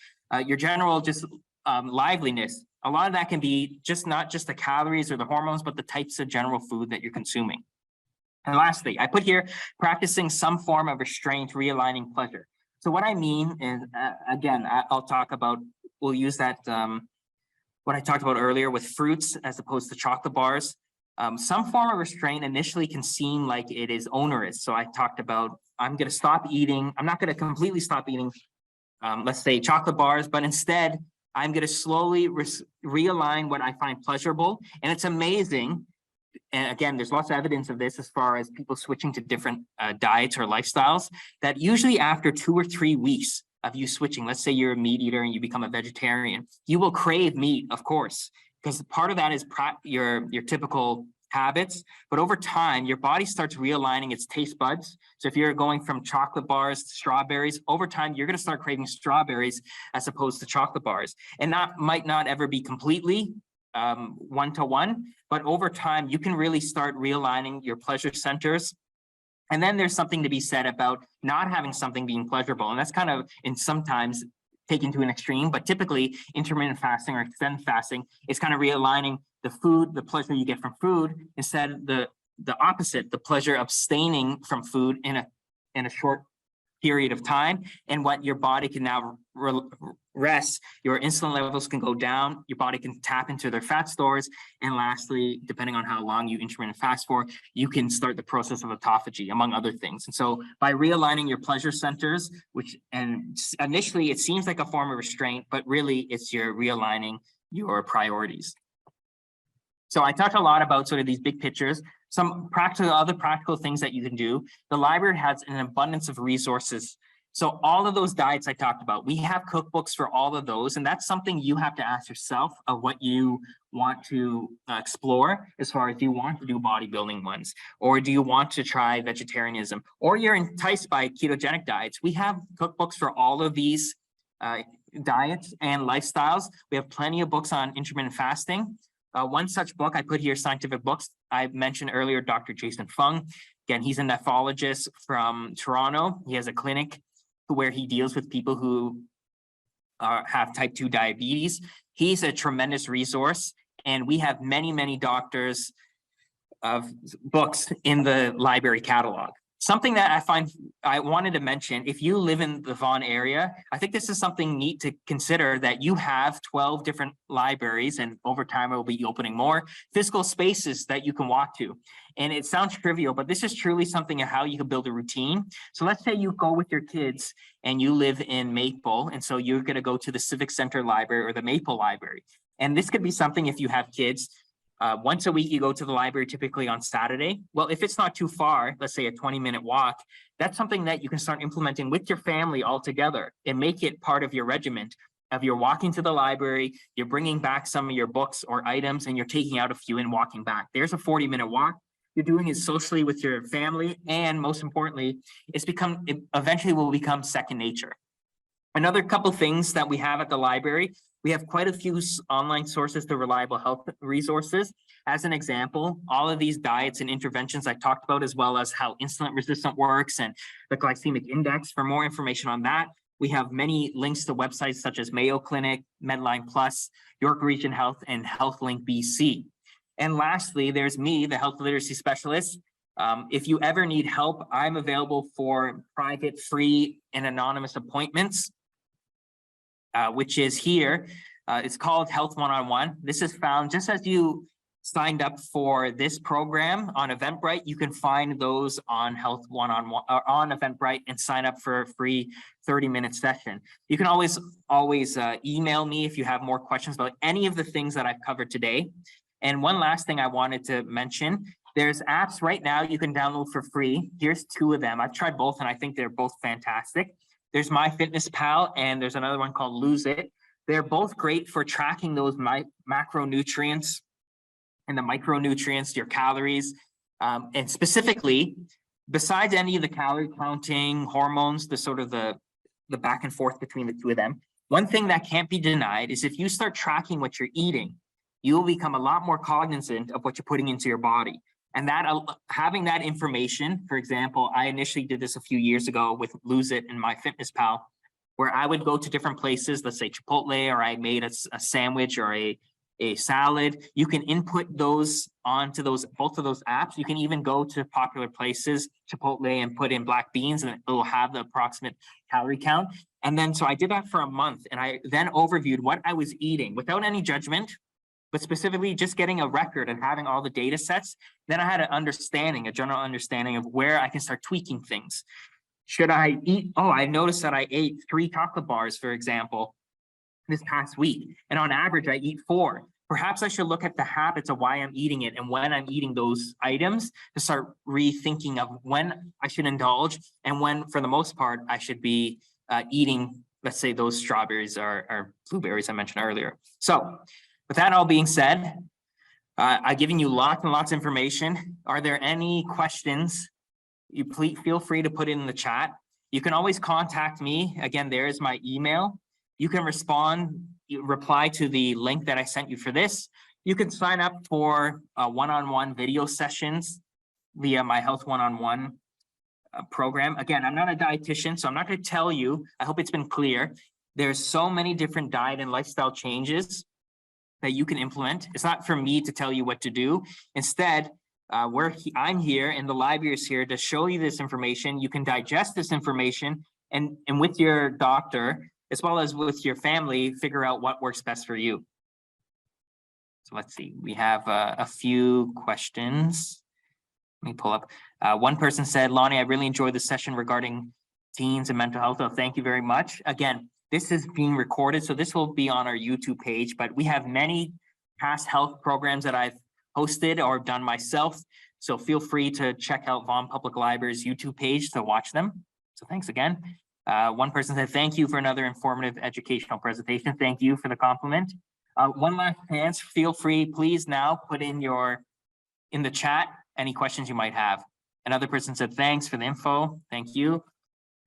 your general just liveliness, a lot of that can be not just the calories or the hormones, but the types of general food that you're consuming. And lastly, I put here practicing some form of restraint, realigning pleasure. So what I mean is, again, we'll use that, what I talked about earlier with fruits as opposed to chocolate bars. Some form of restraint initially can seem like it is onerous. So I talked about, I'm going to stop eating. I'm not going to completely stop eating, let's say, chocolate bars, but instead I'm going to slowly realign what I find pleasurable. And it's amazing. And again, there's lots of evidence of this as far as people switching to different diets or lifestyles, that usually after 2 or 3 weeks of you switching, let's say you're a meat eater and you become a vegetarian, you will crave meat, of course, because part of that is your typical habits. But over time, your body starts realigning its taste buds. So if you're going from chocolate bars to strawberries, over time, you're going to start craving strawberries as opposed to chocolate bars. And that might not ever be completely one-to-one, but over time, you can really start realigning your pleasure centers. And then there's something to be said about not having something being pleasurable. And that's kind of sometimes taken to an extreme, but typically intermittent fasting or extended fasting is kind of realigning the food, the pleasure you get from food, instead the opposite, the pleasure abstaining from food in a short period of time, and what your body can now rest, your insulin levels can go down, your body can tap into their fat stores, and lastly, depending on how long you intermittent fast for, you can start the process of autophagy, among other things. And so by realigning your pleasure centers, and initially it seems like a form of restraint, but really it's your realigning your priorities. So I talked a lot about sort of these big pictures, some other practical things that you can do. The library has an abundance of resources. So all of those diets I talked about, we have cookbooks for all of those. And that's something you have to ask yourself of what you want to explore, as far as do you want to do bodybuilding ones, or do you want to try vegetarianism, or you're enticed by ketogenic diets. We have cookbooks for all of these diets and lifestyles. We have plenty of books on intermittent fasting. One such book I put here, scientific books, I mentioned earlier, Dr. Jason Fung. Again, he's a nephrologist from Toronto. He has a clinic where he deals with people who have type 2 diabetes. He's a tremendous resource, and we have many, many doctors of books in the library catalog. Something that I wanted to mention, if you live in the Vaughan area, I think this is something neat to consider, that you have 12 different libraries, and over time it will be opening more physical spaces that you can walk to. And it sounds trivial, but this is truly something of how you can build a routine. So let's say you go with your kids and you live in Maple, and so you're going to go to the Civic Center Library or the Maple Library. And this could be something, if you have kids, once a week you go to the library, typically on Saturday. Well, if it's not too far, let's say a 20-minute walk, that's something that you can start implementing with your family all together and make it part of your regiment. If you're walking to the library, you're bringing back some of your books or items, and you're taking out a few and walking back. There's a 40-minute walk. You're doing it socially with your family, and most importantly, it eventually will become second nature. Another couple things that we have at the library, we have quite a few online sources to reliable health resources. As an example, all of these diets and interventions I talked about, as well as how insulin resistant works and the glycemic index. For more information on that, we have many links to websites such as Mayo Clinic, Medline Plus, York Region Health, and HealthLink BC. And lastly, there's me, the Health Literacy Specialist. If you ever need help, I'm available for private, free, and anonymous appointments, which is here. It's called Health One-on-One. This is found just as you signed up for this program on Eventbrite. You can find those on Health One-on-One on Eventbrite and sign up for a free 30-minute session. You can always email me if you have more questions about any of the things that I've covered today. And one last thing I wanted to mention, there's apps right now you can download for free. Here's two of them. I've tried both and I think they're both fantastic. There's MyFitnessPal and there's another one called Lose It. They're both great for tracking those macronutrients and the micronutrients, your calories. And specifically, besides any of the calorie counting, hormones, the sort of the back and forth between the two of them, one thing that can't be denied is if you start tracking what you're eating, you'll become a lot more cognizant of what you're putting into your body. And that having that information, for example, I initially did this a few years ago with Lose It and MyFitnessPal, where I would go to different places, let's say Chipotle, or I made a sandwich or a salad. You can input those onto both of those apps. You can even go to popular places, Chipotle, and put in black beans, and it will have the approximate calorie count. And then, so I did that for a month, and I then overviewed what I was eating without any judgment, but specifically just getting a record and having all the data sets. Then I had a general understanding of where I can start tweaking things. Should I eat? Oh, I noticed that I ate 3 chocolate bars, for example, this past week. And on average, I eat 4. Perhaps I should look at the habits of why I'm eating it and when I'm eating those items to start rethinking of when I should indulge and when, for the most part, I should be eating, let's say, those strawberries or blueberries I mentioned earlier. So with that all being said, I've given you lots and lots of information. Are there any questions? You please feel free to put it in the chat. You can always contact me. Again, there is my email. You can reply to the link that I sent you for this. You can sign up for one-on-one video sessions via my Health One-on-One program. Again, I'm not a dietitian, so I'm not going to tell you. I hope it's been clear. There's so many different diet and lifestyle changes that you can implement. It's not for me to tell you what to do. Instead, I'm here and the library is here to show you this information. You can digest this information and with your doctor, as well as with your family, figure out what works best for you. So let's see, we have a few questions. Let me pull up. One person said, Lonnie, I really enjoyed the session regarding teens and mental health. Oh, thank you very much. Again, this is being recorded, so this will be on our YouTube page, but we have many past health programs that I've hosted or done myself. So feel free to check out Vaughan Public Library's YouTube page to watch them. So thanks again. One person said, thank you for another informative educational presentation. Thank you for the compliment. One last chance, feel free, please now put in the chat any questions you might have. Another person said, thanks for the info. Thank you.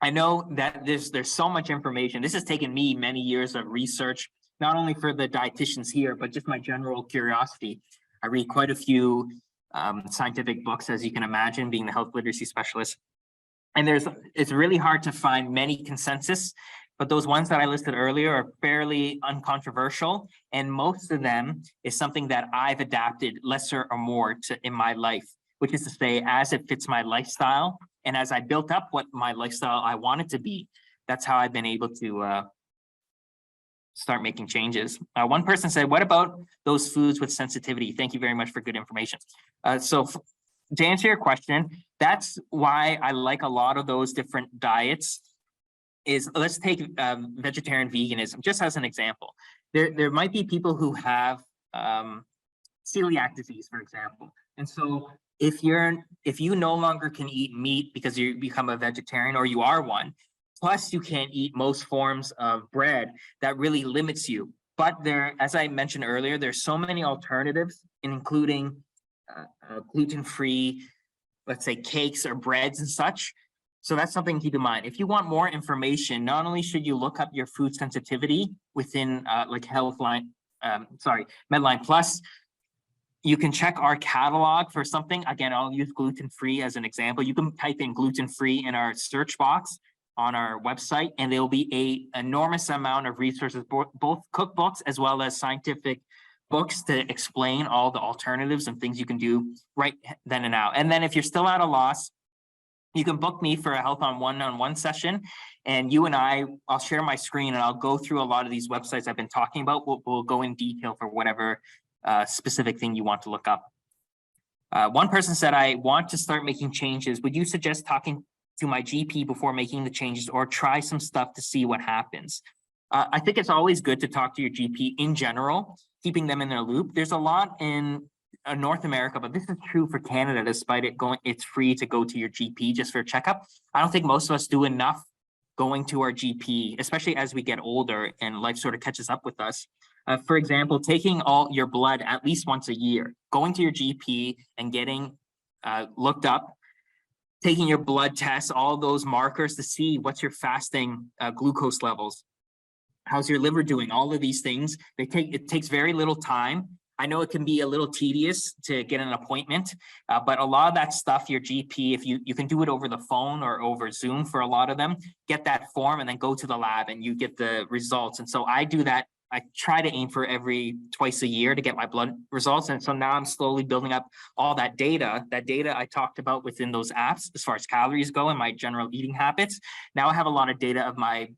I know that there's so much information. This has taken me many years of research, not only for the dietitians here, but just my general curiosity. I read quite a few scientific books, as you can imagine, being the health literacy specialist. And it's really hard to find many consensus but those ones that I listed earlier are fairly uncontroversial. And most of them is something that I've adapted lesser or more to in my life, which is to say, as it fits my lifestyle. And as I built up what my lifestyle I want it to be, that's how I've been able to start making changes. One person said, what about those foods with sensitivity? Thank you very much for good information. To answer your question, that's why I like a lot of those different diets. Is let's take vegetarian veganism just as an example. There might be people who have celiac disease, for example. And so if you no longer can eat meat because you become a vegetarian or you are one, plus you can't eat most forms of bread, that really limits you. But there, as I mentioned earlier, there's so many alternatives, including gluten-free, let's say cakes or breads and such. So that's something to keep in mind. If you want more information, not only should you look up your food sensitivity within like Medline Plus, you can check our catalog for something. Again, I'll use gluten-free as an example. You can type in gluten-free in our search box on our website, and there will be an enormous amount of resources, both cookbooks as well as scientific books to explain all the alternatives and things you can do right then and now. And then if you're still at a loss, you can book me for a health on one-on-one session, and you and I'll share my screen and I'll go through a lot of these websites I've been talking about. We'll go in detail for whatever specific thing you want to look up. One person said, I want to start making changes. Would you suggest talking to my GP before making the changes, or try some stuff to see what happens? I think it's always good to talk to your GP in general, keeping them in their loop. There's a lot in North America, but this is true for Canada, despite it's free to go to your GP just for a checkup. I don't think most of us do enough going to our GP, especially as we get older and life sort of catches up with us. For example, taking all your blood at least once a year, going to your GP and getting looked up, taking your blood tests, all those markers to see what's your fasting glucose levels, how's your liver doing, all of these things. It takes very little time. I know it can be a little tedious to get an appointment, but a lot of that stuff, your GP, if you can do it over the phone or over Zoom for a lot of them, get that form and then go to the lab and you get the results. And so I do that. I try to aim for twice a year to get my blood results. And so now I'm slowly building up all that data I talked about within those apps, as far as calories go and my general eating habits. Now I have a lot of data of my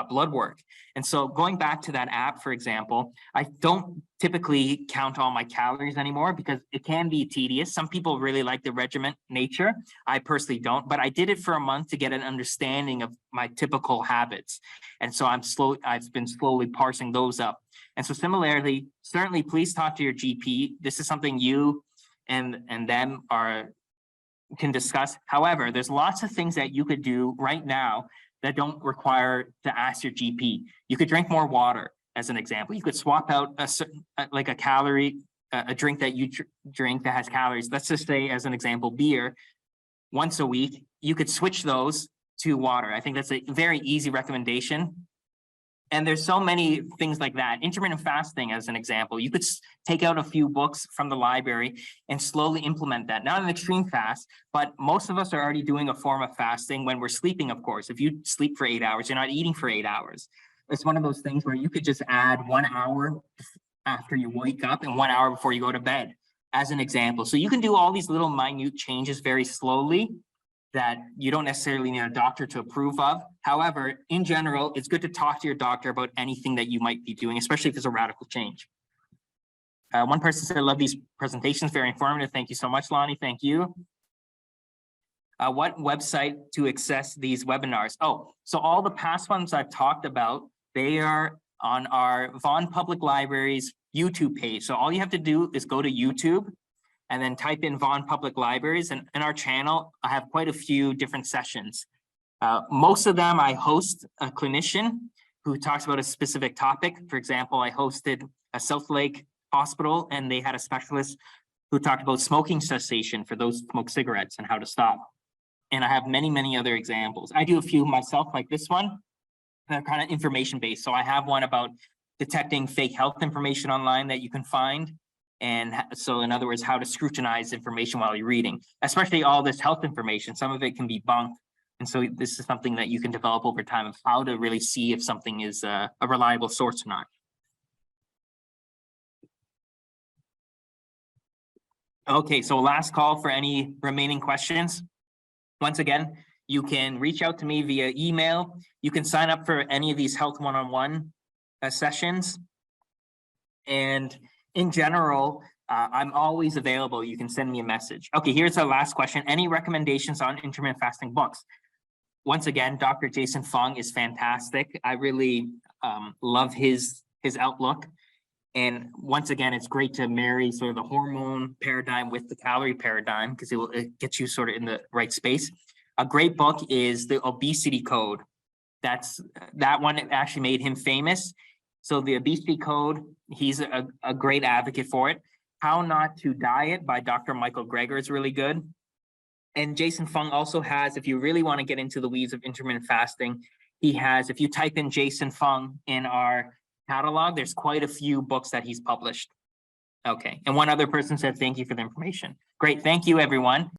blood work. And so going back to that app, for example, I don't typically count all my calories anymore because it can be tedious. Some people really like the regiment nature. I personally don't, but I did it for a month to get an understanding of my typical habits. And so I've been slowly parsing those up. And so similarly, certainly please talk to your GP. This is something you and them can discuss. However, there's lots of things that you could do right now that don't require to ask your GP. You could drink more water, as an example. You could swap out a certain, like a drink that you drink that has calories. Let's just say, as an example, beer. Once a week, you could switch those to water. I think that's a very easy recommendation. And there's so many things like that. Intermittent fasting, as an example, you could take out a few books from the library and slowly implement that. Not an extreme fast, but most of us are already doing a form of fasting when we're sleeping, of course. If you sleep for 8 hours, you're not eating for 8 hours. It's one of those things where you could just add 1 hour after you wake up and 1 hour before you go to bed, as an example. So you can do all these little minute changes very slowly that you don't necessarily need a doctor to approve of. However, in general, it's good to talk to your doctor about anything that you might be doing, especially if it's a radical change. One person said, I love these presentations, very informative. Thank you so much, Lonnie. Thank you. What website to access these webinars? Oh, so all the past ones I've talked about, they are on our Vaughan Public Library's YouTube page. So all you have to do is go to YouTube and then type in Vaughan Public Libraries. And in our channel, I have quite a few different sessions. Most of them, I host a clinician who talks about a specific topic. For example, I hosted a South Lake hospital and they had a specialist who talked about smoking cessation for those who smoke cigarettes and how to stop. And I have many, many other examples. I do a few myself, like this one, that are kind of information-based. So I have one about detecting fake health information online that you can find. And so in other words, how to scrutinize information while you're reading, especially all this health information. Some of it can be bunk And so this is something that you can develop over time of how to really see if something is a reliable source or not. Okay, so last call for any remaining questions. Once again, you can reach out to me via email. You can sign up for any of these health one-on-one sessions. And in general, I'm always available. You can send me a message. Okay, here's the last question. Any recommendations on intermittent fasting books? Once again, Dr. Jason Fung is fantastic. I really love his outlook. And once again, it's great to marry sort of the hormone paradigm with the calorie paradigm because it gets you sort of in the right space. A great book is The Obesity Code. That one actually made him famous. So The Obesity Code, he's a great advocate for it. How Not to Diet by Dr. Michael Greger is really good. And Jason Fung also has, if you really want to get into the weeds of intermittent fasting, he has, if you type in Jason Fung in our catalog, there's quite a few books that he's published. Okay, and one other person said thank you for the information. Great, thank you everyone.